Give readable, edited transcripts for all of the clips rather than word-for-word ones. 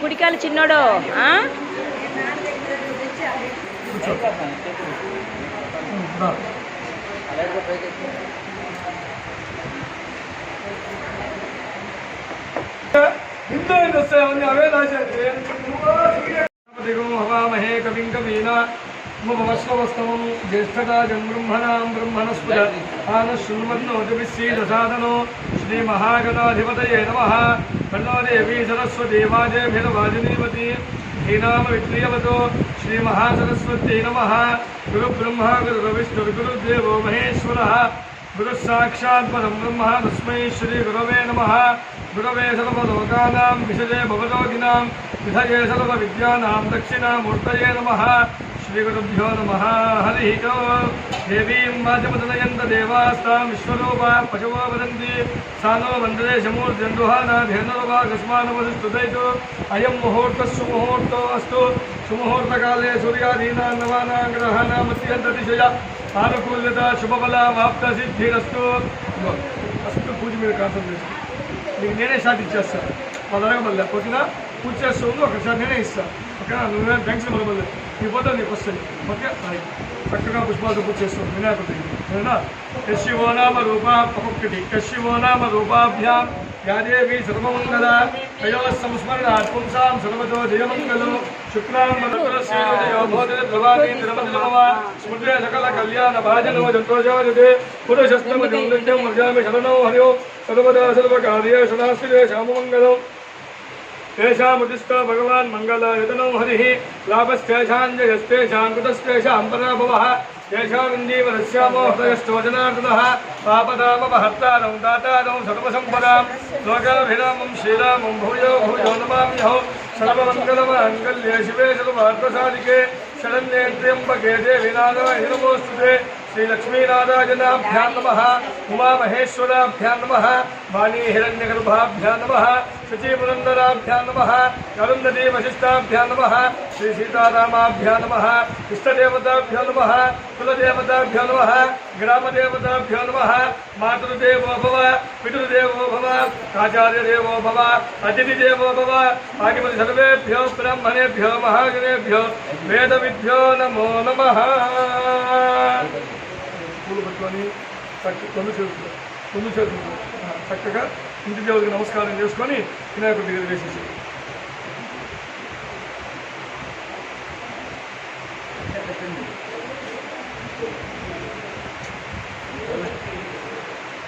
కుడికాలు చిన్నోడు हवामहे कविं कवीना मुपमश्रवस्तमं ज्येष्ठराजं ब्रह्मणां ब्रह्मणस्पद आनशृण्वन्नोतिभिस्सीदसादनो श्रीमहागणाधिपतये नमः तन्नो देवी सरस्वती वाजेभिर्वाजिनीवती धीनामवित्रियवतो श्रीमहासरस्वत्यै नमः गुरुब्रह्मा गुरुर्विष्णुर्गुरुर्देवो महेश्वरः गुरुस्साक्षात् परं ब्रह्म तस्मै श्रीगुरवे नमः गुरवे सर्वलोकानां विषये भवरोगिणां विधये सर्वविद्यानां दक्षिणामूर्तये नमः श्रीगुरुभ्यो नमः हरिः ओम् देवीं वाचमतनयन्त देवास्तां विश्वरूपा पशवो वदन्ति सा नो मन्दिरे शमूर्जन्दुहाना धेनुर्वाकस्मानवतिष्ठुतैतु अयं मुहूर्तः सुमुहूर्तो अस्तु सुमुहूर्तकाले सूर्यादीनां नवानां ग्रहाणामत्यन्ततिशया आनुकूल्यता शुभफलवाप्तसिद्धिरस्तु अस्तु पूజ మీద కాన్సంట్రేషన్ నీకు నేనే షాట్ ఇచ్చేస్తాను మా జరగబల్లే ఓకేనా పూజ చేస్తూ ఉంది ఒక షాట్ నేనే ఇస్తాను ఓకేనా నువ్వే థ్యాంక్స్ మొదలబల్లే నీ పోతే నీకు వస్తాయి ఓకే చక్కగా పుష్పాలతో పూజ చేస్తాను వినాయకుడి ఓకేనా యశివో నామ రూప ఒక్కొక్కటి యశివో నామ రూపాభ్యాం యాదేవి సర్వమంగళ తయోః సంస్మరణాత్ పుంసాం సర్వతో జయమంగళం శుక్లాం వరదశ్రీజయో భోజన భవాని తిరుమలమవ స్మృతే సకల కళ్యాణ భాజనో జంతోజాయతే పురుషస్తమజం నిత్యం మర్యామి శరణో హరియో సర్వదా సర్వకార్యేషు నాస్తిరే శ్యామమంగళం तेषामुदिष्टो भगवान् मङ्गलयतनो हरिः लाभस्तेषाञ्जयस्तेषां कृतस्तेषां पराभवः तेषामिन्दीवरस्यामो हृदयस्थो जनार्दनः पापदामपहर्तारं दातारं सर्वसम्पदां लोकाभिरामं श्रीरामं भूयो भूयो नमाम्यहो सर्वमङ्गलमाङ्गल्ये शिवे सर्वार्थसाधिके शरण्ये त्र्यम्बके देवी नारायणि नमोऽस्तुते श्रीलक्ष्मीनारायणाभ्यां नमः उमामहेश्वराभ्यां नमः वाणी हिरण्यगर्भाभ्यां नमः शुचिपुरन्दराभ्यां नमः अरुन्धती वशिष्ठाभ्यां नमः श्री सीतारामाभ्यां नमः इष्टदेवताभ्यो नमः कुलदेवताभ्यो नमः ग्रामदेवताभ्यो नमः मातृदेवो भव पितृदेवो भव आचार्यदेवो भव अतिथिदेवो भव आदिमति सर्वेभ्यो ब्राह्मणेभ्यो महाजनेभ्यो वेदविद्भ्यो नमो नमः పూలు పట్టుకొని తొమ్మిది చేతులు చక్కగా ఇంటి దేవుడికి నమస్కారం చేసుకొని వినాయకుడి దగ్గర వేసేసి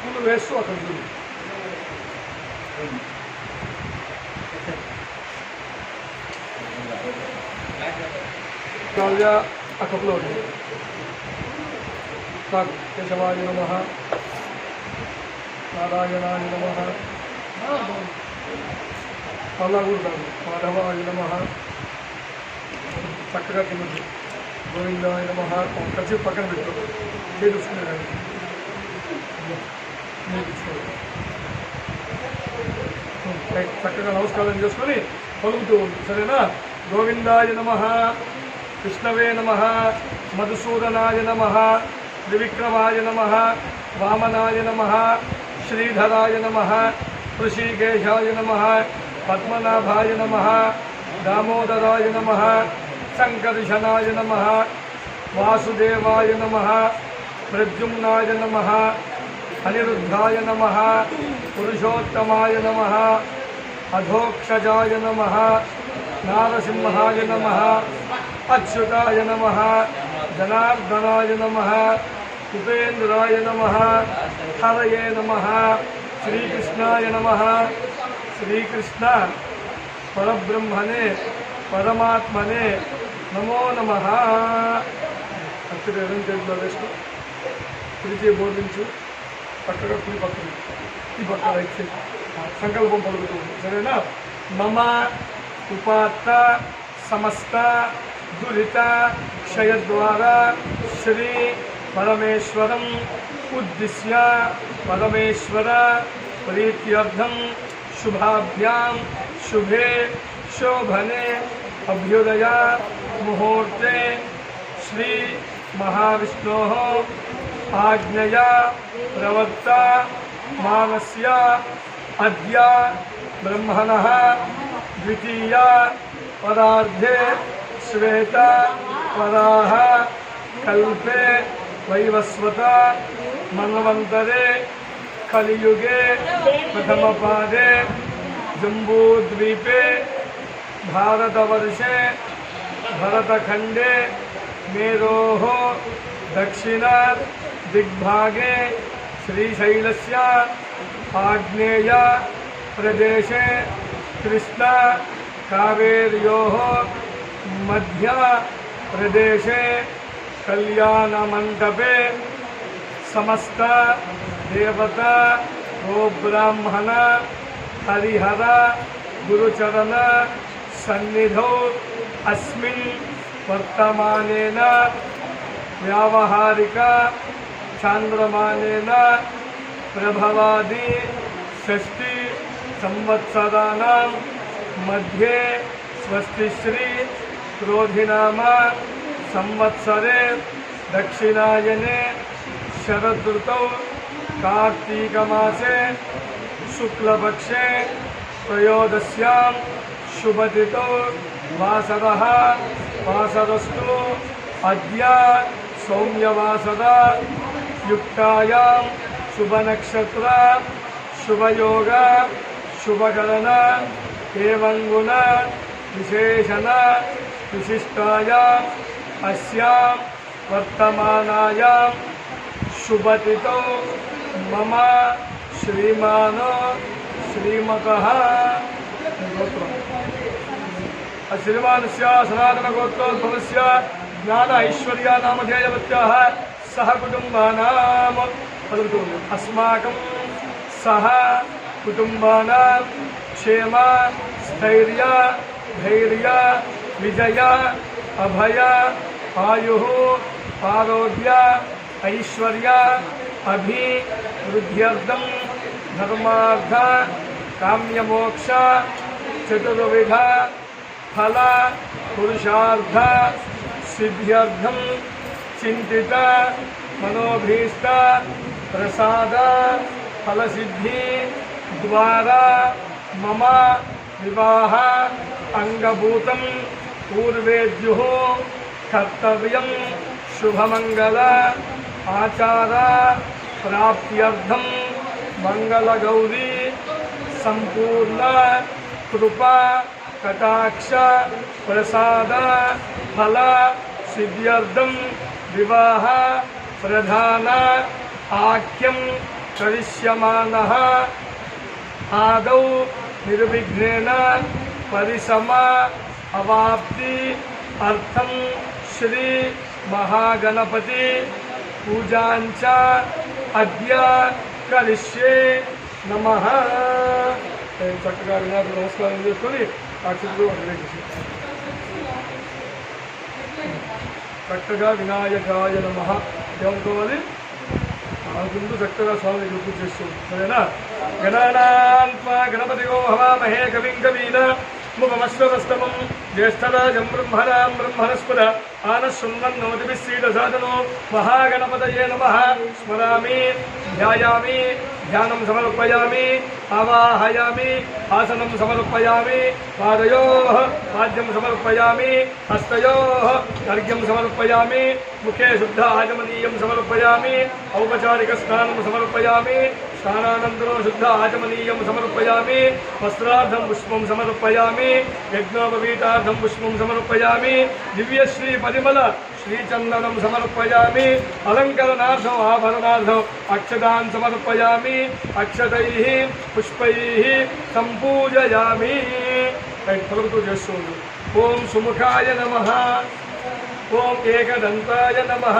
పూలు వేస్తూ అక్కడ ఆ కప్పులో ఉంటుంది केशवाय नमः नारायणाय नमः माधवाय नमः చక్కగా తిన్నది గోవిందాయ నమః కలిసి పక్కన పెట్టు చేసుకునేదాన్ని చక్కగా నమస్కారం చేసుకొని పలుకుతూ ఉంది సరేనా గోవిందాయ నమః కృష్ణవే నమః మధుసూదనాయ నమః त्रिविक्रमाय नमः वामनाय नमः श्रीधराय नमः ऋषिकेशाय नमः पद्मनाभाय नमः दामोदराय नमः शङ्कर्षणाय नमः वासुदेवाय नमः प्रद्युम्नाय नमः अनिरुद्धाय नमः पुरुषोत्तमाय नमः अधोक्षजाय नमः नारसिंहाय नमः अच्युताय नमः जनार्दनाय नमः उपेन्द्राय नमः हरये नमः श्रीकृष्णाय नमः श्रीकृष्ण परब्रह्मणे परमात्मने नमो नमः अक्षर చేతిలో వేసుకో కుడిచే బోధించు పక్కగా కుడి పక్కన ఈ పక్క రైట్ సైడ్ సంకల్పం పలుకుతుంది సరేనా మమ ఉపాత్త సమస్త दुरिता क्षय द्वारा श्री परमेश्वरम उद्दिश्य परमेश्वर प्रीत्यर्थम शुभाभ्यां शुभे शोभने अभ्युदय मुहूर्ते श्री महाविष्णोः आज्ञया प्रवक्ता मानस्य अद्य ब्रह्मणः द्वितीया परार्धे श्वेता पराह कल्पे वैवस्वता मन्वन्तरे कलियुगे प्रथमपादे जम्बूद्वीपे भारतवर्षे भरतखंडे मेरोः दक्षिण दिग्भागे श्रीशैलस्य आग्नेय प्रदेशे कृष्णा कावेर्योः मध्य प्रदेशे कल्याणमण्डपे समस्त देवता गोब्राह्मण हरिहर गुरुचरण सन्निधौ अस्मिन् वर्तमानेन व्यावहारिक चांद्रमानेन प्रभवादि षष्ठी संवत्सराणां मध्ये स्वस्तिश्री क्रोधिनाम संवत्सरे दक्षिणायने शरदृतौ कार्तीकमासे शुक्लपक्षे त्रयोदश्यां शुभतिथौ वासरः वासरस्तु अद्य सौम्यवासरा युक्तायां शुभनक्षत्र शुभयोग शुभकरण एवं गुण विशेषण विशिष्टायां अस्यां वर्तमानायां शुभतिथौ मम श्रीमानो श्रीमतः श्रीमानस्य सनातनगोत्रोद्भवस्य ज्ञान ऐश्वर्या नामधेयवत्याः सह कुटुम्बानां अस्माकं सह कुटुम्बानां क्षेम स्थैर्य धैर्य विजय अभय आयुः आरोग्य ऐश्वर्य अभिवृद्ध्यर्थं धर्मार्थ काम्यमोक्ष चतुर्विध फल पुरुषार्थ सिद्ध्यर्थं चिंतित मनोभीष्ट प्रसाद फलसिद्धि द्वारा मम विवाह अंगभूतं पूर्वेद्युः कर्तव्यं शुभमंगल आचार प्राप्त्यर्थं मंगलगौरी संपूर्ण कृपा कटाक्ष प्रसाद फल सिद्ध्यर्थं विवाह प्रधान आख्यं करिष्यमानः आदौ निर्विघ्नेन परिसम अवाप्ति अर्थं श्री महागणपति पूजांच अद्य करिष्ये नमः। చక్కగా వినాయకుడు నమస్కారం చేసుకొని అక్షతులు అభిషేకించి చక్కగా వినాయకాయ నమః ఏమనుకోవాలి అనుకుంటూ చక్కగా స్వామికి పూజ చేస్తుంది సరేనా. గణానాన్త్వా గణపతిగో హవామహే కవిం కవీన ముఖమశ్వస్తమం జ్యేష్ఠరాజం బ్రహ్మణాం బ్రహ్మణస్పద ఆనశృణ్వన్నోతిభిः सीदसादनो महागणपतये नमः। स्मरामि ध्यायामि ध्यानं समर्पयामि आवाहयामि आसनं समर्पयामि पादयोः पाद्यं समर्पयामि हस्तयोः अर्घ्यं समर्पयामि मुखे शुद्ध आचमनीयं समर्पयामि औपचारिकस्नानं समर्पयामि स्नानानन्तरं शुद्ध आचमनीयं समर्पयामि वस्त्रार्थं पुष्पं समर्पयामि यज्ञोपवीतार्थं पुष्पं समर्पयामि दिव्यश्री परिमल श्रीचंदनं समर्पयामि अलंकरणार्थम् आभरणार्थम् अक्षतान् समर्पयामि अक्षतैः पुष्पैः संपूजयामि। फलवतु చేస్తుంది ओम सुमुखाय नमः ओम एकदंताय नमः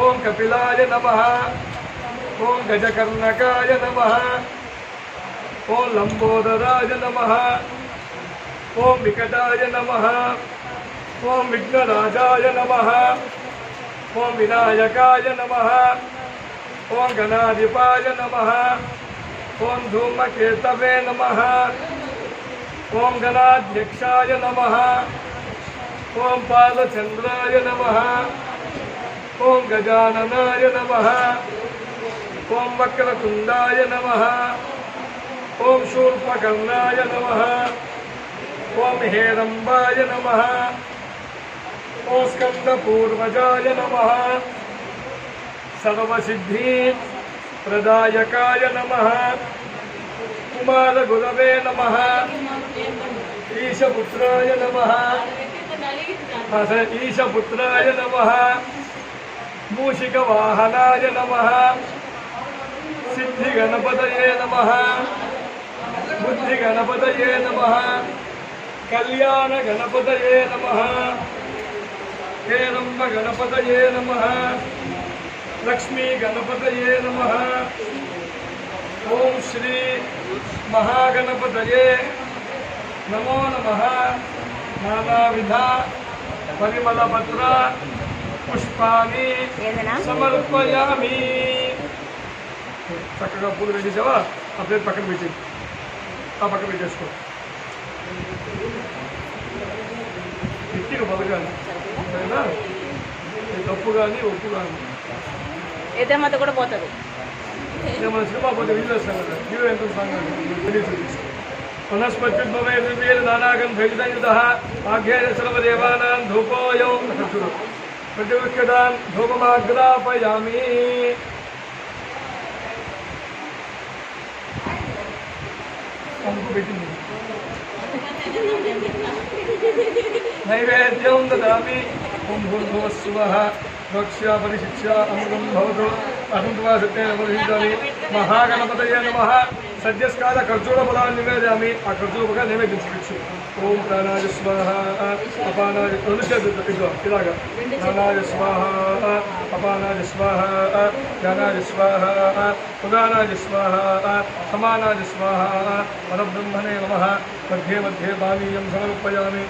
ओम कपिलाय नमः ओम गजकर्णकाय नमः ओम लंबोदराय नमः ओम विकटाय नमः ओम विघ्नराजाय नमः ओम विनायकाय नमः ओम गणाधिपाय नमः ओम धूमकेतवे नमः ओम गणाध्यक्षाय नमः ओम पालचंद्राय नमः ओम गजाननाय नमः ओम वक्रतुंडाय नमः ओम शूर्पकर्णाय नमः ఓం హేరంబాయ నమః ఓం స్కందపూర్వజాయ నమః సర్వసిద్ధి ప్రదాయకాయ నమః కుమారగురవే నమః ఈశపుత్రాయ నమః ఈశపుత్రాయ నమః మూషికవాహనాయ నమః సిద్ధిగణపతయే నమః బుద్ధిగణపతయే నమః కళ్యాణగణపతయే నమః హేరంబగణపతయే నమః లక్ష్మీగణపతయే నమః ఓం శ్రీ మహాగణపతయే నమో నమః నానావిధ పరిమళపత్ర పుష్పాన్ని సమర్పయామి. చక్కగా పూలు పెట్టేసావా? ఆ ప్లేట్ పక్కన పెట్టి ఆ పక్కన పెట్టేసుకో. ఎక్కిన బలగాలి సరేనా? తప్పు కానీ ఒప్పు కానీ ఎద్దమ్మతో కూడా పోతుంది. మన సినిమా పోతే వీళ్ళేస్తాం కదా, హీరో ఎంత సాంగ్ వనస్పత్యుద్భవే నానాగం భేజిత ఆఘ్యేన సర్వదేవానాం ధూపోయం ప్రతివృక్షదాన్ ధూపమాగ్రాపయామి. పెట్టింది నైవేద్యం దదామి. ఓం భూర్భువస్సువః భక్ష్య పరిశిక్ష అమృతం భవతు అసంత్వా సత్యేన పరిశిష్టామి. మహాగణపతయే నమః. సద్యస్కాల ఖర్జూర ఫలాన్ని నివేదయామి. ఆ ఖర్జూర ఫలాన్ని నివేదించవచ్చు. ఓం ప్రాణాయ స్వాహ అపానాయ ఇలాగా ప్రాణాయ స్వాహ అపానాయ స్వాహ జ్ఞానాయ స్వాహ ఉదానాయ స్వాహ సమానాయ స్వాహ పరబ్రహ్మణే నమః. మధ్యే మధ్యే పానీయం సమర్పయామి.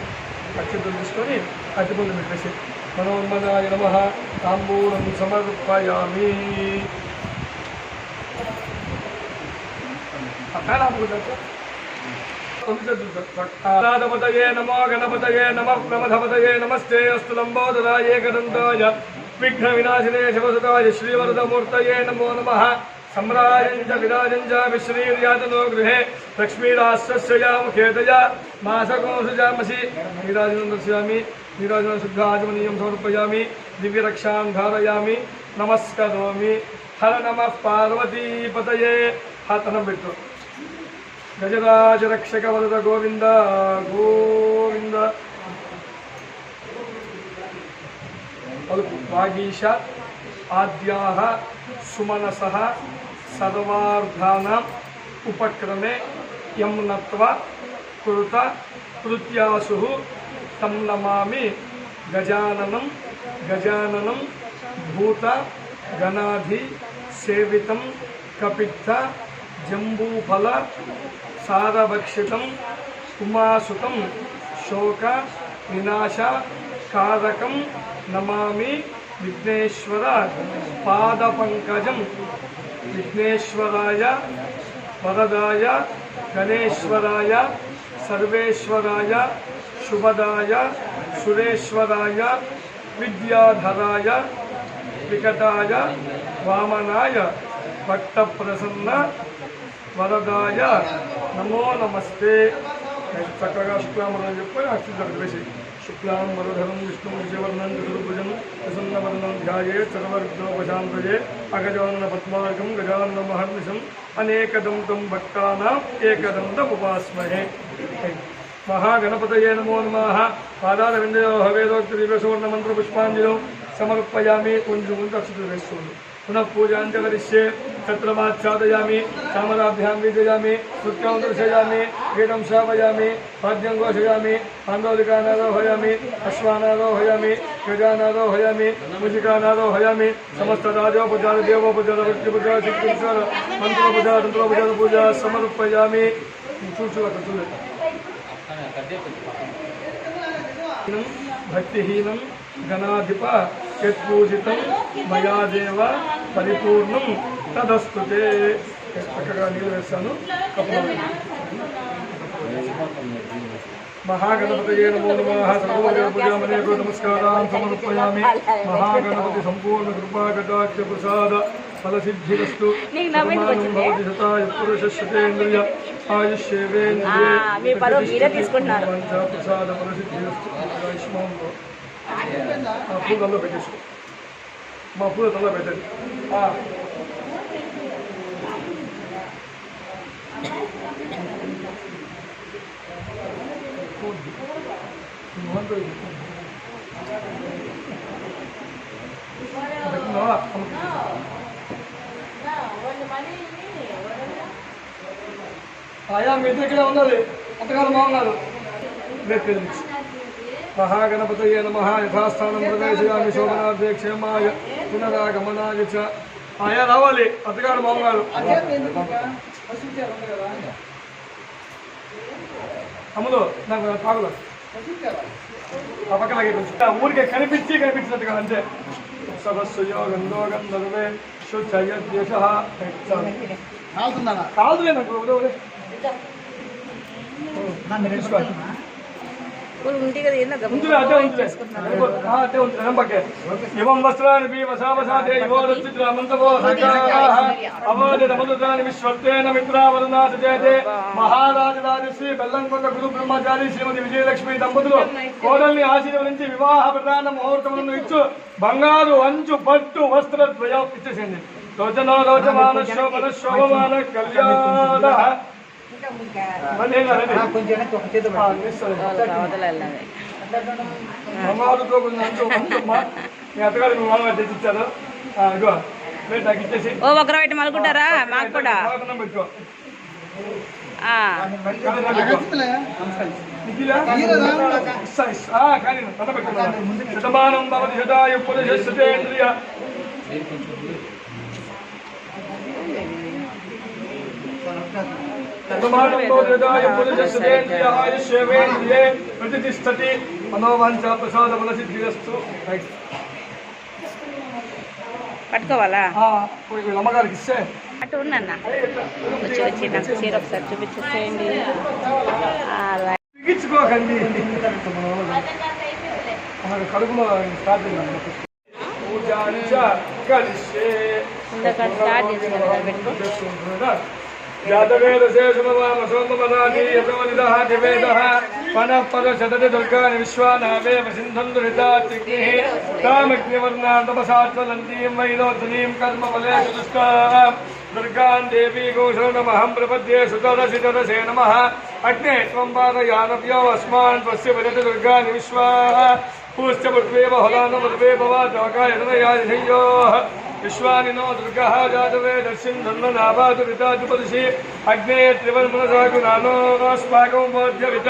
అక్షంతలు తీసుకొని అగ్గిపుల్లు పెట్టేసి మనోన్మదాయ నమః తాంబూలం సమర్పయామి. గణపతయే నమో గణపతయే నమః ప్రమథపతయే నమస్తే అస్తు లంబోదరాయ ఏకదంతాయ విఘ్న వినాశినే శివసుతాయ శ్రీవరదమూర్తయే నమో నమః. सम्राजं च विराजं च विश्रीर्यातनो गृहे लक्ष्मीराष्ट्रस्या मुखेतया मासको सुजामसि. नीराजनं दर्शयामि. नीराजनं शुद्धाचमनीयं समर्पयामि. दिव्यरक्षां धारयामि. नमस्करोमि. हर नमः पार्वतीपतये. हातनं बिट्टु गजराज रक्षक वरद गोविंद गोविंद. वागीश आद्याः सुमनसः सर्वार्थानाम् उपक्रमे यं नत्वा कृत कृत्यासुः तं नमामि गजाननं. गजाननं भूत गणाधि सेवितं कपित्थ जम्बूफल सारभक्षितं उमासुतं शोक विनाश कारकं नमामि विघ्नेश्वर पादपंकजं. विघ्नेश्वराय वरदाय गणेश्वराय सर्वेश्वराय शुभदाय सुरेश्वराय विद्याधराय विकटाय वामनाय भक्तप्रसन्न वरदाय नमो नमस्ते. చక్కగా శుక్లాంబరం చెప్పి అక్షింతలు వేసి శుక్లాం వరధరం విష్ణు విజయవర్ణం చతుర్భుజం ప్రసన్నవర్ణం ధ్యాయే సర్వవిఘ్నోపశాంతయే అగజానన పద్మార్గం గజానన మహర్నిశం అనేకదంతం భక్తానాం ఏకదంతముపాస్మహే. महागणपतये नमो नमः. पादारविन्दयोः वेदोक्ति दिव्यसुवर्ण मंत्र पुष्पांजलिं समर्पयामि. कुञ्जुमुण्डक्षुतवेश्वरं पुनः पूजां च करिष्ये. छत्रमाच्छादयामि. चामराभ्यां वीजयामि. नृत्यं दर्शयामि. गीतं श्रावयामि. वाद्यं घोषयामि. आन्दोलिकानारोहयामि. अश्वानारोहयामि. गजानारोहयामि. मुजिकानारोहयामि. समस्त राजोपचार देवोपचार भक्तिपूजा सिद्धीश्वर मंत्रोपचार तंत्रोपचार पूजा समर्पयामि. भक्तिहीनं गणाधिप यत्पूजितं मया देव परिपूर्णं तदस्तुते. చక్కగా నీళ్ళు వేస్తాను. महागणपतये नमो नमः। सर्वोपचामनेको नमस्कारान् समर्पयामि। महागणपति संपूर्ण कृपा कटाक्ष प्रसाद फलसिद्धिरस्तु। भवति शताय पुरुषशतेन्द्रिय आयुष्येवेन्द्रिये प्रसाद फलसिद्धिरस्तु। आयुष्मान् పూలలో పెట్టేసుకో మా పూల తల పెట్టండి ఆయా మీ దగ్గర ఉన్నది అంతకాలం బాగున్నారు महागणपतये नमः। यथास्थानं प्रवेशयामि शोभनार्थे क्षेमाय पुनरागमनाय च। ఆయా రావాలి అత్తగారు మామగారు అమ్ములు నాకు తాగులు ఆ పక్కనగే కొంచెం ఊరికే కనిపించినట్టుగా అంతే సదస్సుయో గంధో గంధర్వే శుచయద్యశ కాదులే నాకు इवं वस्त्राणि वसावसाते अवोदितमुद्राणि विश्वत्तेन मित्रावरुणाचेते महाराजराजश्री बेल्लंकोट गुरु ब्रह्मचारी श्रीमती विजयलक्ष्मी దంపతులు కోడల్ని ఆశీర్వదించి వివాహ ప్రధాన ముహూర్తములను ఇచ్చు బంగారు అంచు పట్టు వస్త్రద్వయం ఇచ్చేసింది రోచనో రోచమాన శోభన శోభమాన కళ్యాణ అమ్మవారితో తెచ్చిచ్చారు ఓ ఒకరు పెట్టి మలుకుంటారా మాకు కూడా శతమానం భవతి శతాయు పురుషేంద్రియ प्रतिष्ठति मनोवांఛ प्रसाद फलसिद्धिरस्तु। పట్టుకోవాలా అమ్మగారికి ఇస్తే అటు ఉన్నన్న వచ్చి వచ్చి నాకు చీర ఒకసారి చూపించేసేయండి బిగించుకోకండి కడుపులో స్టార్ట్ స్టార్ట్ చేసిన जातवेदशेषमवामसोममदानीयतोनिदः मनः पदशतति दुर्गानि विश्वानावेव सिन्धं दुरितात्रिग्निः तामग्निवर्णां तपसात्वलन्तीं वैलोचनीं कर्मफलेषु दुष्टां दुर्गां देवी गोषणमहं प्रपद्ये सुतरसितरसे नमः। अग्ने त्वं पादयानव्यो अस्मान् त्वस्य वदति दुर्गानि विश्वाः पूश्च पृथ्वी बहुलानो पृथ्वी भवाद्वाकायतनयादिशयोः विश्वानिनो दुर्गः जातवे दर्शिन् धन्मनाभातुरिताजुपदिशि अग्ने त्रिवर्मनसाकुनानोस्माकं बोध्यवित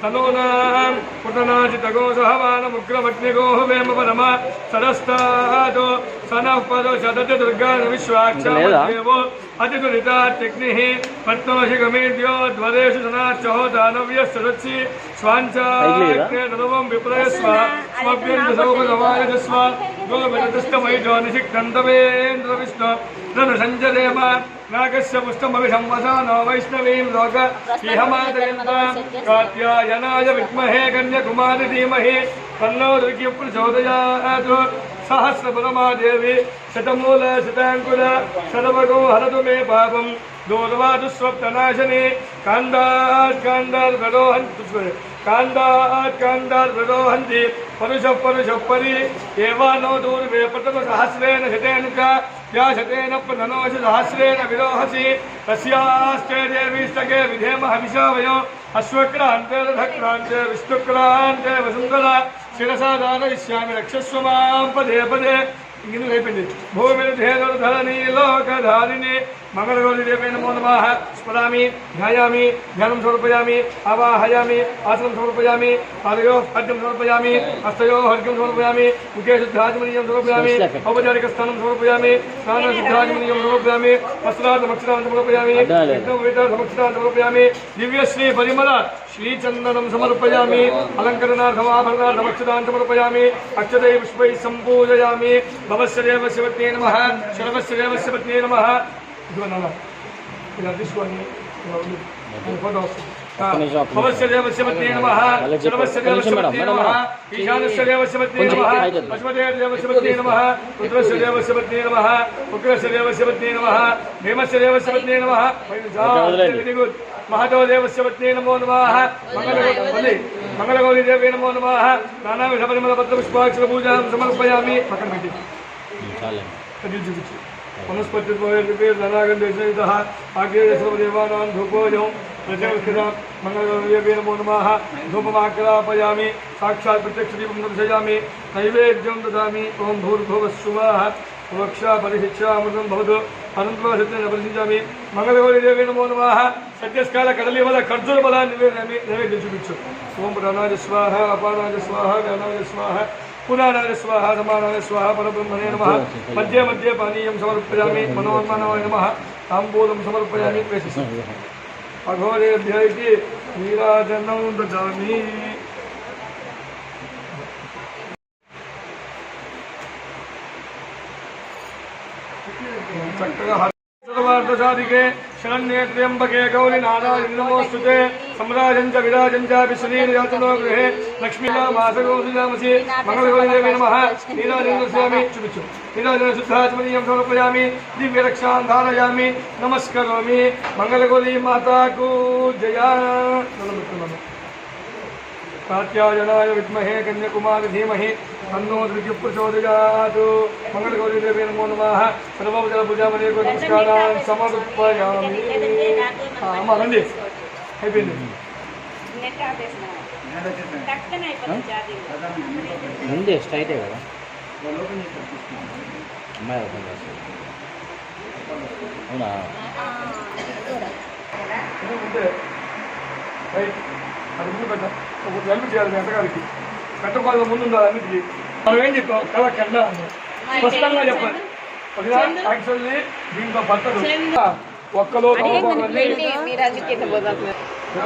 तनूनां पुटनाचितगो सहमानमुग्रमग्निगोः वेम परमा सरस्तादो सनः पदो शतति दुर्गानि विश्वाक्षामदेवो अतिदुरितात्यग्निः पत्नोषि गमेभ्यो द्वरेषु सनाच्चहो दानव्यश्चरत्सि स्वाञ्चाग्ने नवं विप्रयस्व स्वभ्यन्तसौभगवायजस्व गोविदस्तमयिजो निषिक्तन्तवेन्द्रविष्णु नृसञ्जदेव नागस्य पुष्टमभिसंवसानो वैष्णवीं लोक इहमादयन्तां कात्यायनाय विद्महे कन्याकुमारी धीमहि तन्नो दुर्गी प्रचोदयात्। सहस्रपरमादेवी शतमूल शताङ्कुर सर्वगो हरतु मे पापं दूर्वादुस्वप्तनाशने कान्दात् प्ररोहन्ति परुषः परि एवानो दूर्वे पततसहस्रेण शतेन या शतेन प्रधनोषि सहस्रेण विरोहसि तस्यास्ते देवीस्तके विधेम हविषावयो अश्वक्रान्ते रथक्रान्ते विष्णुक्रान्ते वसुन्धरा शिरसा दानयिष्यामि रक्षस्व मां पदे पदे भूमिर्धेनुर्धरणी लोकधारिणी मंगलगौरीदेवे नमो नमः। स्मरामि ध्यायामि ध्यानं समर्पयामि आवाहयामि आसनं समर्पयामि पादयोः अर्घ्यं समर्पयामि हस्तयोः अर्घ्यं समर्पयामि मुखे शुद्धाचमनीयं समर्पयामि औपचारिकस्थानं समर्पयामि स्नानशुद्धाचमनीयं समर्पयामि वस्त्रादमक्षरान् समर्पयामि यज्ञोपवीतादमक्षरान् समर्पयामि दिव्यश्री परिमल श्रीचन्दनं समर्पयामि अलङ्करणार्थमाभरणार्थमक्षरान् समर्पयामि अक्षतैः पुष्पैः सम्पूजयामि भवस्य देवस्य पत्न्यै नमः शर्वस्य देवस्य पत्न्यै नमः। ఇలా తీసుకోండి ఫోటో వస్తుంది భవస్య దేవస్య పత్నే నమః సర్వస్య దేవస్య పత్నే నమః ఈశానస్య దేవస్య పత్నే నమః పశుపతే దేవస్య పత్నే నమః రుద్రస్య దేవస్య పత్నే నమః ఉగ్రస్య దేవస్య పత్నే నమః భీమస్య దేవస్య పత్నే నమః వెరీ గుడ్ మహాదేవ దేవస్య పత్నే నమో నమః మంగళగౌరీ దేవే నమో నమః నానావిధ పరిమళ పత్ర పుష్పాక్షర పూజాం సమర్పయామి. పక్కన పెట్టి చూపించు వనస్పతి ధనాగంధ ఆగ్నేయదేవానాం ధూపోజం ప్రజాస్థితం మంగళగౌరీ నమో నమః ధూపమాగ్రాపయామి సాక్షాత్ ప్రత్యక్ష దీపం దర్శయామి నైవేద్యం దదామి. ఓం భూర్భువస్సువః సురక్షా పరిశిక్షామృతం భవతు అనంతరం సత్యం పరిశించామి. మంగళగౌరీ దేవే నమో నమః సత్యస్కాల కదలి వల్ల ఖర్జూర బలాన్ని నైవేద్యం చూపించు. ఓం ప్రాణాయ స్వాహ అపానాయ స్వాహ వ్యానాయ స్వాహ పురాణాయ స్వాహ సమానాయ స్వాహ పరబ్రహ్మణే నమః. మధ్య మధ్య పానీయం సమర్పయామి. మనోన్మానాయ నమః తాంబూలం సమర్పయామి. అఘోరేభ్య ఇతి నీరాజనం దదామి. చక్కగా సర్వార్థసాధికే శరణ్యే త్ర్యంబకే గౌరి నారాయణ నమోస్తుతే సమ్రాజం చ విరాజం చాపి శ్రీనియాతనో గృహే లక్ష్మీలా మాసగోదామసి మంగళగౌరీ దేవే నమః. నీరాజనం దర్శయామి. చూపించు. నీరాజన శుద్ధాచమనీయం సమర్పయామి. దివ్యరక్షాం ధారయామి. నమస్కరోమి. మంగళగౌరీ మాతాకు జయ. కాత్యాయనాయ విద్మహే కన్యాకుమారి ధీమహి తన్నో దుర్గి ప్రచోదయాత్. మంగళగౌరీ దేవే నమో నమః. సర్వోపచార పూజామనేక నమస్కారాన్ సమర్పయామి. అమ్మ రండి. అయిపోయింది. ముందే స్ట్రైటే కదా అమ్మాయి అవునా అది ముందు పెట్టాం. ఒక హెల్ప్ చేయాలి మీ అత్తగారికి. పెట్టకూడదు ముందు ఉండాలి అన్నిటికీ. మనం ఏం చెప్పాం కదా కింద స్పష్టంగా చెప్పాలి. యాక్చువల్లీ దీంట్లో బట్టలు ఒక్కలో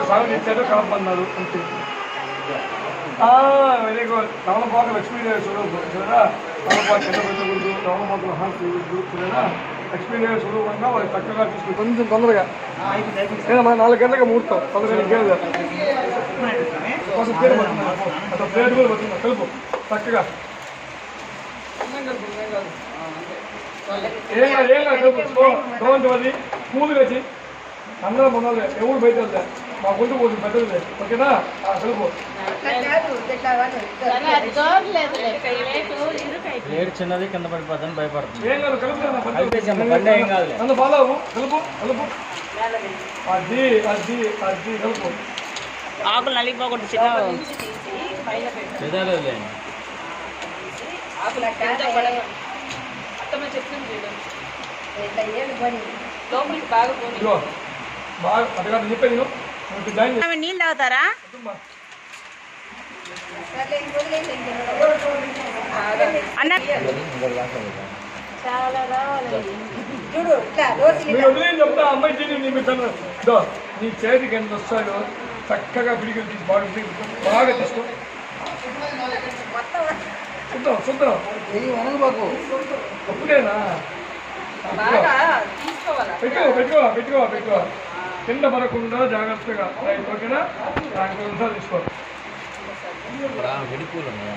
సగం ఇచ్చారు కలపన్నారు అంతే. Very good. రమణపాక లక్ష్మీదేవి చూడరా. రమణపాక కింద పెట్టకూడదు. రమణపాకలు హాల్ చేయకూడదు. చూడరా. లక్ష్మీదేవి స్వరూపంగా వాళ్ళకి చక్కగా తీసుకుని కొంచెం తొందరగా మన 4 గంటలకు ముహూర్తం. తొందరగా ఇంకేది కోసం ప్లేట్ పడుతుంది. అట్లా ప్లేట్ కూడా పడుతుంది. కలుపు చక్కగా ఏం కలుపు. Don't worry. పూలు వేసి అందరూ మొదలు ఎవరు బయట వెళ్తా మా గుంటు కొంచెం పెద్దది. ఓకేనా. కలుపు. ప్లేట్ చిన్నది కింద పడిపోతాను భయపడుతుంది. ఏం కాదు కలుపు. ఏం కాదు. నన్ను ఫాలో అవ్వు. కలుపు కలుపు. అది అది అది కలుపు. ఆకులు నలిగిపోకూడదు. చిన్న బాగా అడగా చెప్పేది నీళ్ళు తాగుతారా? అన్న మీరు వదిలేని చెప్తా. అమ్మాయి తిని నీ చేతికి ఎంత వస్తాయో చక్కగా పిడికిలు తీసి బాగా తీసుకో. చూద్దాం చూద్దాం. అప్పుడేనా పెట్టుకో కింద పడకుండా జాగ్రత్తగా. ఓకేనా. 5 నిమిషాలు తీసుకో.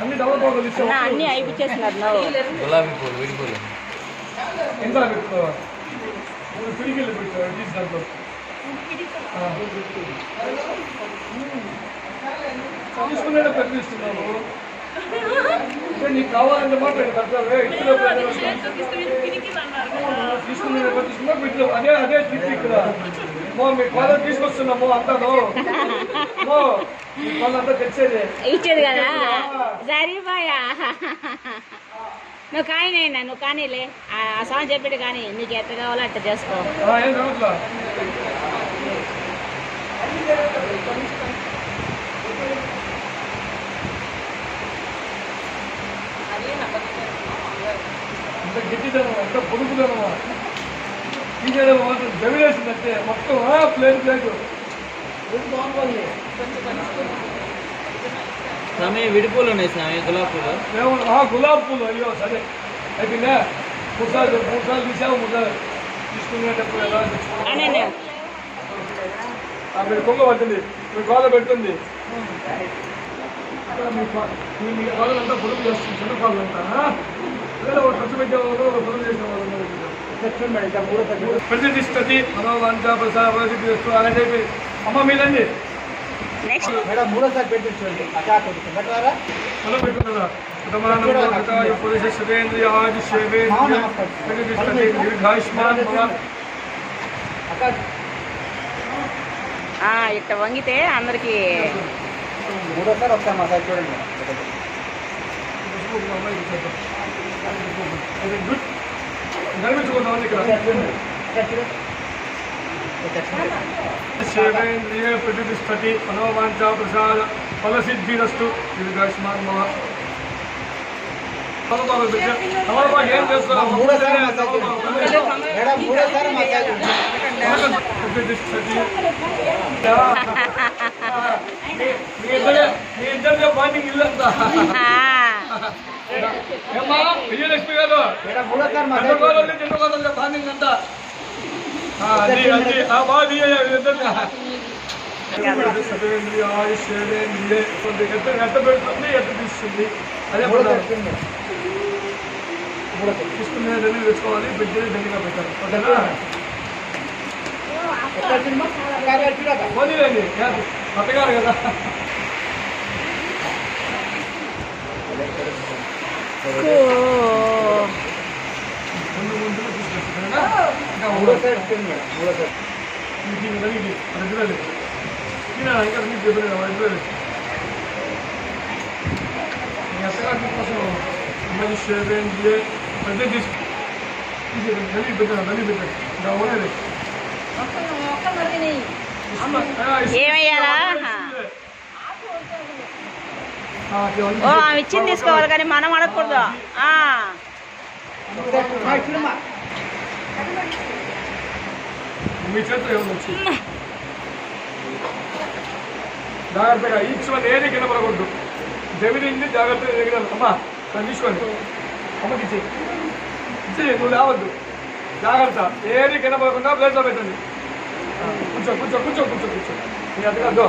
అన్ని డబల్ పాటలు తీసుకో. అన్ని అయిపోయేస్తున్నారు. గులాబీ పూలు విడిపూలు ఎంత పెట్టుకో. 3 పిడికిలు పెట్టుకో. తీసి దాంట్లో తీసుకునేట ప్రయత్నిస్తున్నాను. నీకు కావాలంటే మాట్లాడి కట్టాలి. తీసుకునే తీసుకున్నా బిడ్డలు అదే అదే ట్రిక్ ఇక్కడ. మీ కాలం తీసుకొస్తున్నాము అంతాను. మీ వాళ్ళంతా తెచ్చేది ఇచ్చేది కదా. సరిపోయా. నువ్వు కానీనైనా నువ్వు కానీలే. ఆ సాంగ్ చెప్పాడు కానీ నీకు ఎట్లా కావాలో అట్లా చేసుకో. ఏం కావట్లా. అంత గట్టిదనమా అంత పొడుగుదనమా తీసేయడం మాత్రం జమిలేసిందంటే మొత్తం ప్లేట్ బాగుంది. స్వామి విడిపూలు ఉన్నాయి స్వామి. గులాబీ పూలు గులాబీ పూలు. అయ్యో సరే అయిపోయిందా. 3 సార్లు తీసావు. 3 సార్లు తీసుకునేటప్పుడు ఎలా మీరు కొంగ పట్టింది. మీ కాలు పెడుతుంది మీ కాళ్ళంతా పొడుగు చేస్తుంది చిన్న కాళ్ళు అంతా లేదా ఒక ఖర్చు పెట్టేవాళ్ళు ఒక పొడుగు చేసిన వాళ్ళు ప్రతిష్టతి మనోవాంఛా ప్రసాదస్తు అని చెప్పి అమ్మ మీదండి నెక్స్ట్ మూడోసారి పెట్టించండి మనం పెట్టుకున్నారా ప్రతిష్టతి దీర్ఘాయుష్మాన్ ఇట్ట వంగితే అందరికి మూడోసారి ఒకసారి మసాజ్ చూడండి గుడ్ కనిపించుకుందాం ఇక్కడ శివేంద్రియ ప్రతిష్టతి మనోవాంఛా ప్రసాద ఫలసిద్ధిరస్తు దీర్ఘాయుష్మాన్ భవ ఏం చేస్తున్నాం ప్రతిష్టతి మీ ఇద్దరు బాండింగ్ ఇల్లంతా ఏమ్మా విజయలక్ష్మి గారు చిన్న బాండింగ్ అంతా అది బాగా ఎంత పెడుతుంది ఎంత తీస్తుంది అదే తీసుకునే దగ్గర తెచ్చుకోవాలి బిడ్డని దగ్గర పెట్టాలి ఓకేనా పోనీలేండి కొత్తగారు కదా ముందు ముందుగా తీసుకొచ్చుకున్నా ఇంకా మూడోసారి ఇంకా మీకు చెప్పలేదు మీ అత్తగారి కోసం అమ్మాయి శివేంద్రియ పెద్ద తీసుకు పెట్టాను ఇంకా ఓనేది ఏమయ్యారా ఆమె ఇచ్చింది తీసుకోవాలి కానీ మనం అడగకూడదు మీ చేతిలో ఏమైనా వచ్చింది జాగ్రత్తగా ఈచ్ వన్ ఏది కింద పడకూడదు జమినింది జాగ్రత్తగా దగ్గర అమ్మా తీసుకోండి అమ్మకి ఇచ్చి నువ్వు లేవద్దు జాగ్రత్త ఏది కింద పడకుండా ప్లేట్లో పెట్టండి కూర్చో నీ అతగద్దు